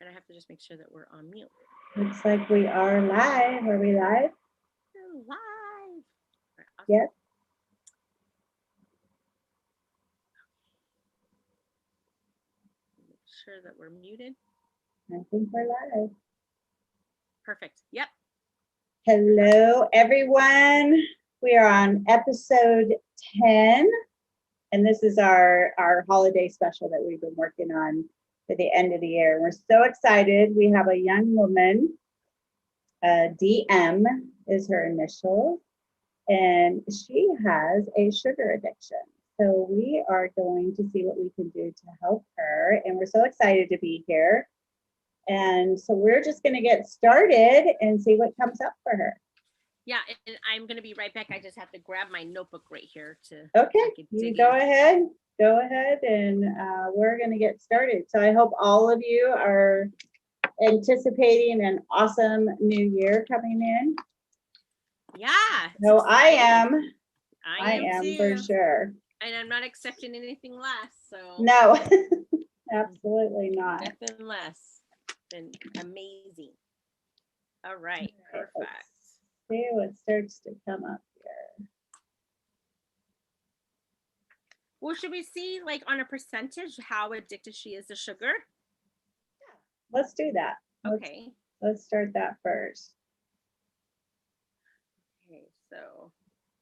but I have to just make sure that we're on mute. Looks like we are live. Are we live? We're live. All right, awesome. Yep. Make sure that we're muted. I think we're live. Perfect. Yep. Hello, everyone. We are on episode 10, and this is our holiday special that we've been working on for the end of the year. We're so excited. We have a young woman, DM is her initial, and she has a sugar addiction. So we are going to see what we can do to help her, and we're so excited to be here. And so we're just going to get started and see what comes up for her. Yeah, and I'm going to be right back. I just have to grab my notebook right here to. Okay, you go ahead. Go ahead, and we're going to get started. So I hope all of you are anticipating an awesome new year coming in. Yeah. No, I am. I am too. For sure. And I'm not accepting anything less. So no, absolutely not. Nothing less than amazing. All right, perfect. Let's see what starts to come up here. Well, should we see like on a percentage how addicted she is to sugar? Yeah, let's do that. Okay. Let's start that first. Okay, so,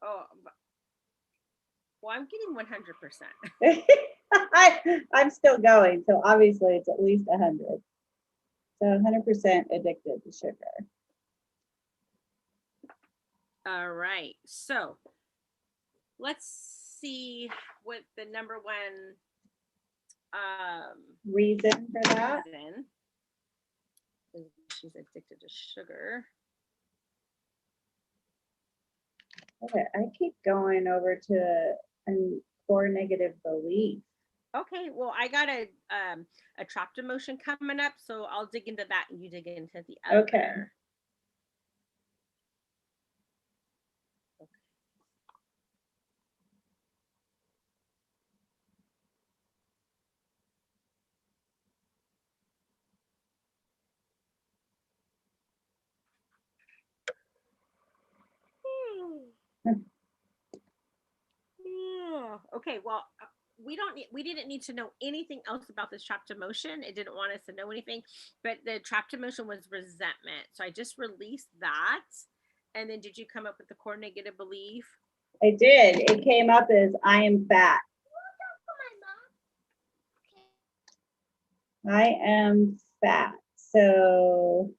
well, I'm getting 100%. I'm still going, so obviously it's at least 100. So 100% addicted to sugar. All right, so let's see what the number one reason for that is. She's addicted to sugar. Okay, I keep going over to a core negative belief. Okay, well, I got a trapped emotion coming up, so I'll dig into that and you dig into the other. Okay. Okay, well, we didn't need to know anything else about this trapped emotion. It didn't want us to know anything, but the trapped emotion was resentment. So I just released that. And then did you come up with the core negative belief? I did. It came up as I am fat. I am fat. So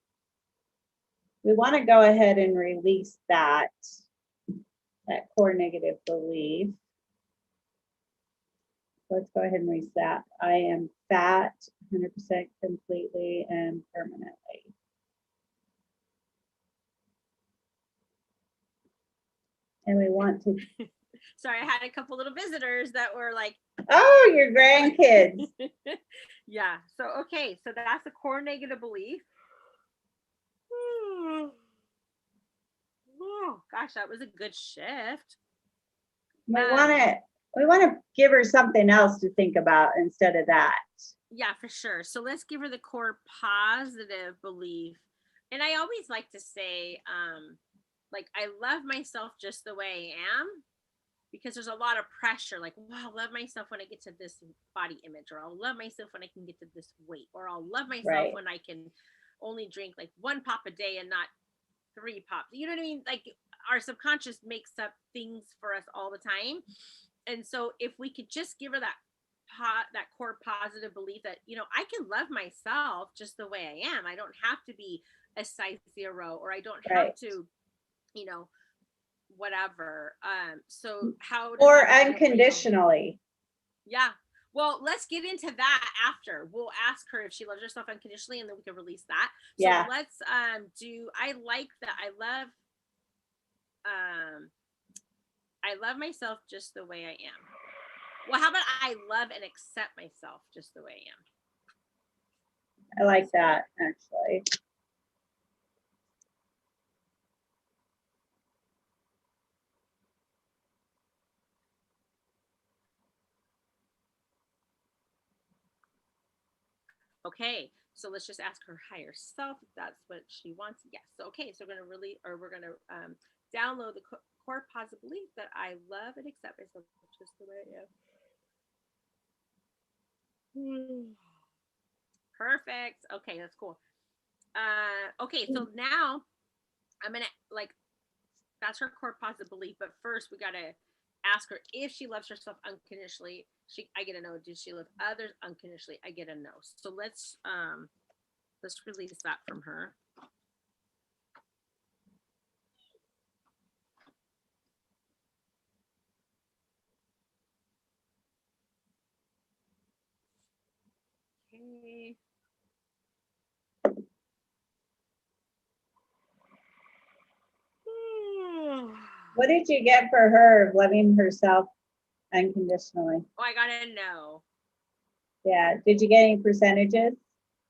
we want to go ahead and release that core negative belief. Let's go ahead and release that. I am fat 100% completely and permanently. And we want to. Sorry, I had a couple little visitors that were like, oh, your grandkids. Yeah. So, okay. So that's a core negative belief. Oh, gosh, that was a good shift. We want to give her something else to think about instead of that. Yeah, for sure. So let's give her the core positive belief. And I always like to say, like, I love myself just the way I am, because there's a lot of pressure. Like, wow, I'll love myself when I get to this body image, or I'll love myself when I can get to this weight, or I'll love myself when I can only drink like 1 pop a day and not 3 pops. You know what I mean? Like, our subconscious makes up things for us all the time. And so if we could just give her that core positive belief that, you know, I can love myself just the way I am. I don't have to be a size 0, or I don't have to, you know, whatever. So how or unconditionally. Yeah. Well, let's get into that after. We'll ask her if she loves herself unconditionally, and then we can release that. So let's do. I like that. I love myself just the way I am. Well, how about I love and accept myself just the way I am? I like that, actually. Okay, So let's just ask her higher self if that's what she wants. Yes. So, okay. So we're going to download the core positive belief that I love and accept myself just the way I am. Perfect. Okay, that's cool. Okay, so now I'm gonna like that's her core positive belief. But first, we gotta ask her if she loves herself unconditionally. I get a no. Does she love others unconditionally? I get a no. So let's release that from her. Okay. What did you get for her loving herself unconditionally? Oh, I got a no. Yeah. Did you get any percentages?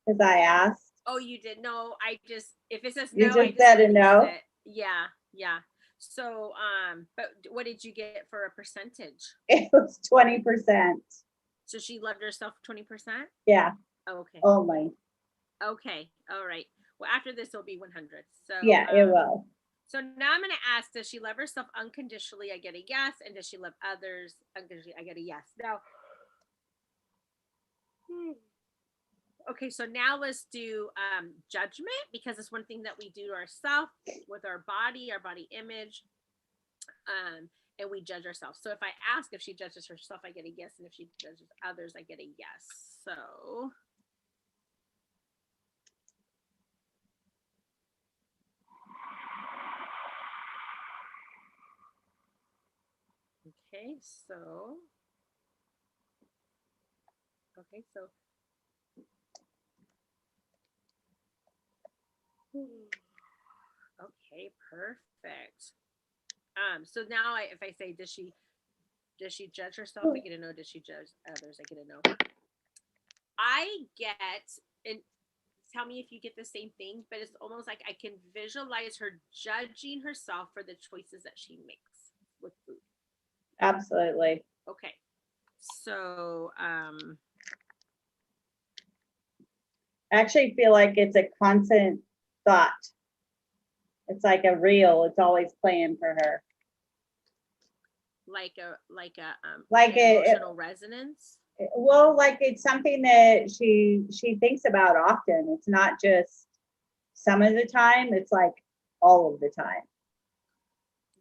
Because I asked. Oh, you did? No, I just if it says You no, I just just said a release no? it. Yeah, yeah. So, but what did you get for a percentage? It was 20%. So she loved herself 20%? Yeah. Oh, okay. Only. Okay. All right. Well, after this, it'll be 100. So, Yeah, it will. So now I'm going to ask, does she love herself unconditionally? I get a yes. And does she love others unconditionally? I get a yes. Now, okay, so now let's do judgment, because it's one thing that we do to ourselves with our body image, and we judge ourselves. So if I ask if she judges herself, I get a yes, and if she judges others, I get a yes. So okay, so okay, perfect. So now if I say, does she judge herself? I get a no. Does she judge others? I get a no. I get, and tell me if you get the same thing, but it's almost like I can visualize her judging herself for the choices that she makes with food. Absolutely. Okay. So, I actually feel like it's a constant thought. It's like a reel. It's always playing for her. like a Like emotional resonance. Well, like it's something that she thinks about often. It's not just some of the time. It's like all of the time.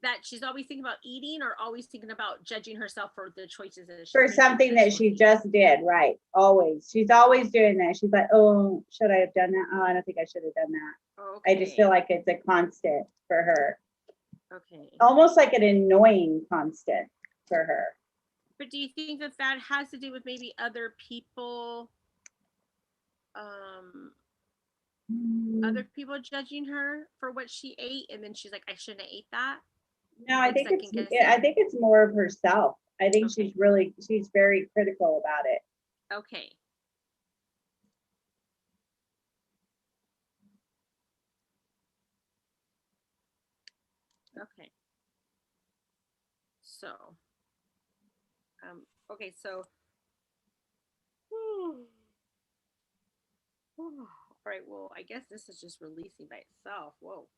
That she's always thinking about eating, or always thinking about judging herself for the choices that for something that she just did, right? Always. She's always doing that. She's like, oh, should I have done that? Oh, I don't think I should have done that. Okay. I just feel like it's a constant for her. Okay. Almost like an annoying constant for her. But do you think that that has to do with maybe other people, other people judging her for what she ate, and then she's like, I shouldn't have ate that? No, I think it's more of herself. I think she's very critical about it. Okay. Okay. So, okay, so, all right, well, I guess this is just releasing by itself. Whoa.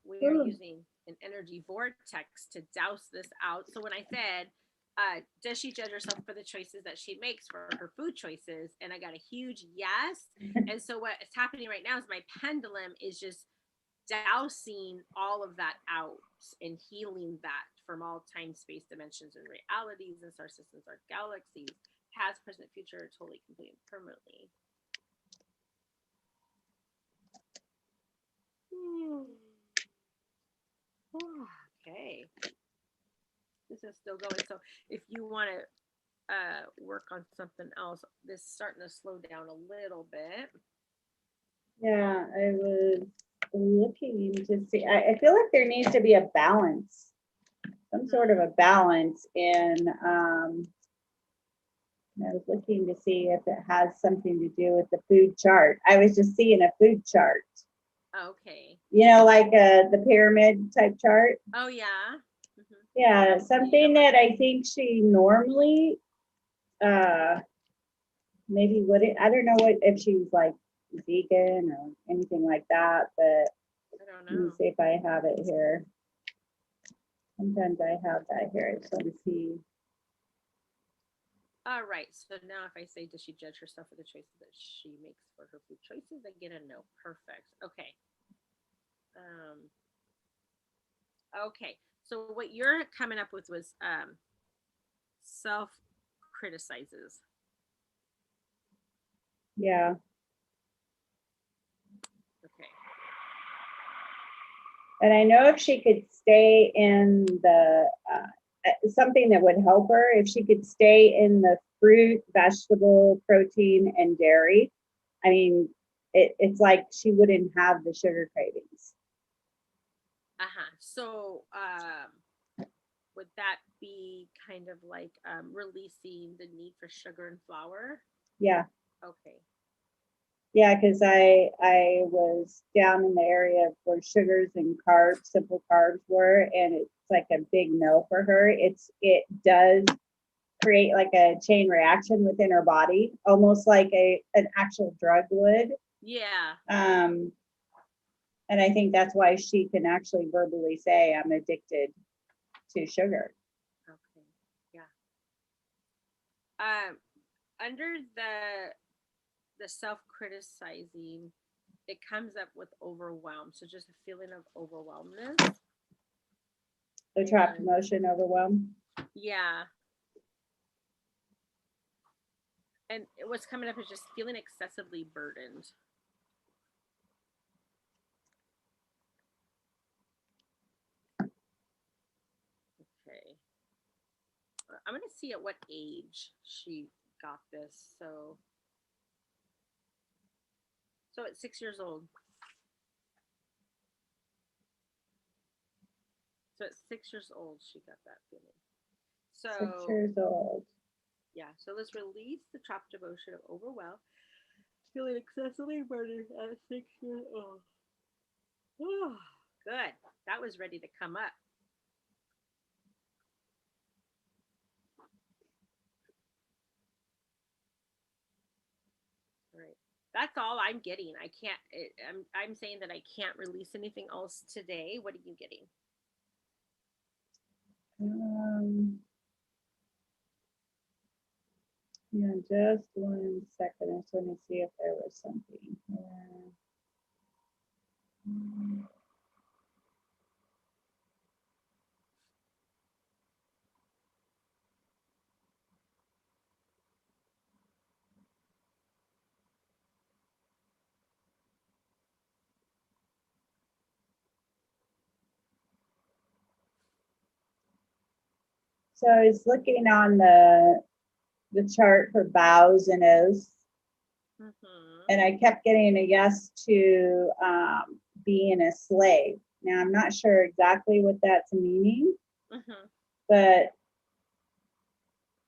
We are using an energy vortex to douse this out. So when I said, does she judge herself for the choices that she makes for her food choices? And I got a huge yes. And so what is happening right now is my pendulum is just dousing all of that out and healing that from all time, space, dimensions, and realities and star systems, our galaxies, past, present, future, totally, completely, permanently. Okay. This is still going. So if you want to work on something else, this is starting to slow down a little bit. Yeah, I was looking to see. I feel like there needs to be a balance, some sort of a balance in. I was looking to see if it has something to do with the food chart. I was just seeing a food chart. Okay. You know, like the pyramid type chart. Oh yeah. Mm-hmm. Yeah, something that I think she normally maybe would it, I don't know what, if she's like vegan or anything like that, but I don't let me know. see if I have it here. Sometimes I have that here. I just want to see. All right. So now if I say, does she judge herself for the choices that she makes for her food choices? I get a no. Perfect. Okay. Um, okay. So what you're coming up with was self criticizes. Yeah. Okay. And I know if she could stay in the, something that would help her, if she could stay in the fruit, vegetable, protein, and dairy, I mean, it's like she wouldn't have the sugar cravings. Uh-huh. So would that be kind of like releasing the need for sugar and flour? Yeah. Okay. Yeah, because I was down in the area where sugars and carbs, simple carbs were, and it's like a big no for her. It does create like a chain reaction within her body, almost like an actual drug would. Yeah. Um, and I think that's why she can actually verbally say, "I'm addicted to sugar." Okay. Yeah. Um, under the self-criticizing, it comes up with overwhelm. So just a feeling of overwhelmness. The trapped And emotion, overwhelm. yeah. And what's coming up is just feeling excessively burdened. Okay. I'm gonna see at what age she got this. So at 6 years old. So at 6 years old, she got that feeling. Six So years old. yeah, so let's release the trapped emotion of overwhelm, feeling excessively burdened at 6 years old. Oh, good. That was ready to come up. All right. That's all I'm getting. I can't. I'm saying that I can't release anything else today. What are you getting? Um, yeah, just 1 second. I just want to see if there was something here. So I was looking on the chart for bows and oaths, Mm-hmm. and I kept getting a yes to being a slave. Now I'm not sure exactly what that's meaning, Mm-hmm. but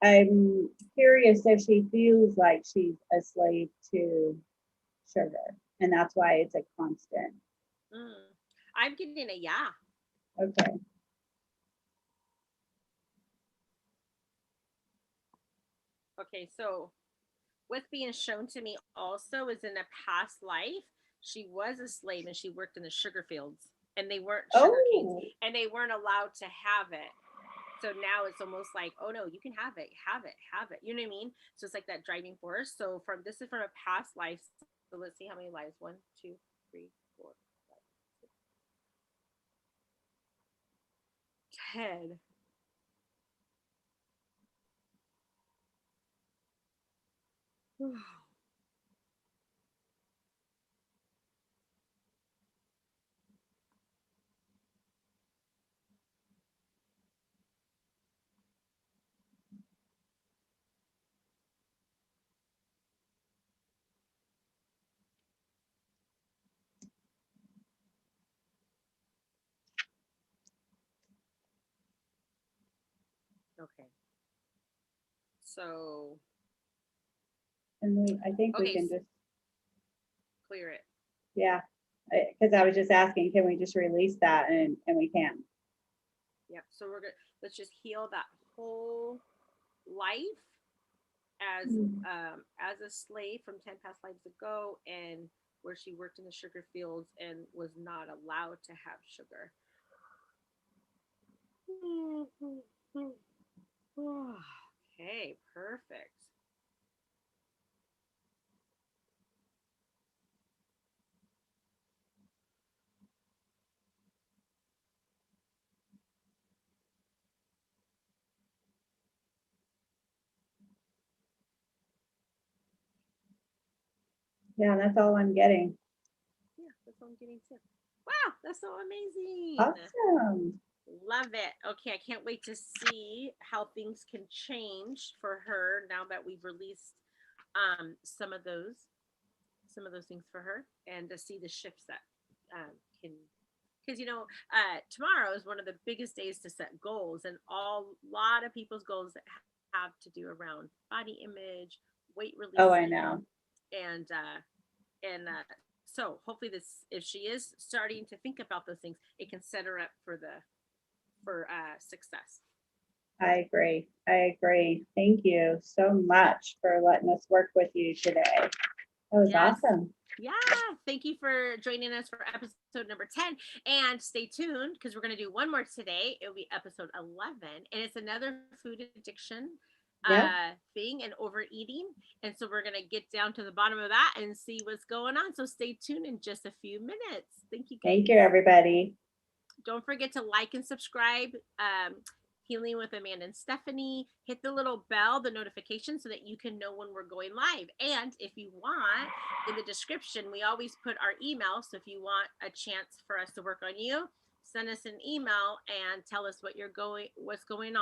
I'm curious if she feels like she's a slave to sugar, and that's why it's a constant. Mm. I'm getting a yeah. Okay. Okay, so what's being shown to me also is in a past life, she was a slave and she worked in the sugar fields and they weren't sugar canes Oh, and they weren't allowed to have it. So now it's almost like, oh no, you can have it, have it, have it. You know what I mean? So it's like that driving force. So from this is from a past life. So let's see how many lives. 1, 2, 3, 4, 5, 6, 10. Okay. So and I think we okay, can just, clear it. yeah, because I was just asking, can we just release that, and we can. Yep. So we're good. Let's just heal that whole life as a slave from 10 past lives ago, and where she worked in the sugar fields and was not allowed to have sugar. Okay, perfect. Yeah, that's all I'm getting. Yeah, that's what I'm getting too. Wow, that's so amazing. Awesome. Love it. Okay, I can't wait to see how things can change for her now that we've released some of those things for her, and to see the shifts that can, because tomorrow is one of the biggest days to set goals, and a lot of people's goals that have to do around body image, weight Oh, I releasing, know. and so hopefully this, if she is starting to think about those things, it can set her up for success. I agree. I agree. Thank you so much for letting us work with you today. That was Yes. awesome. Yeah. Thank you for joining us for episode number 10. And stay tuned because we're going to do one more today. It'll be episode 11. And it's another food addiction Yep. thing and overeating. And so we're going to get down to the bottom of that and see what's going on. So stay tuned in just a few minutes. Thank you, guys. Thank you, everybody. Don't forget to like and subscribe. Healing with Amanda and Stephanie. Hit the little bell, the notification, so that you can know when we're going live. And if you want, in the description, we always put our email. So if you want a chance for us to work on you, send us an email and tell us what's going on.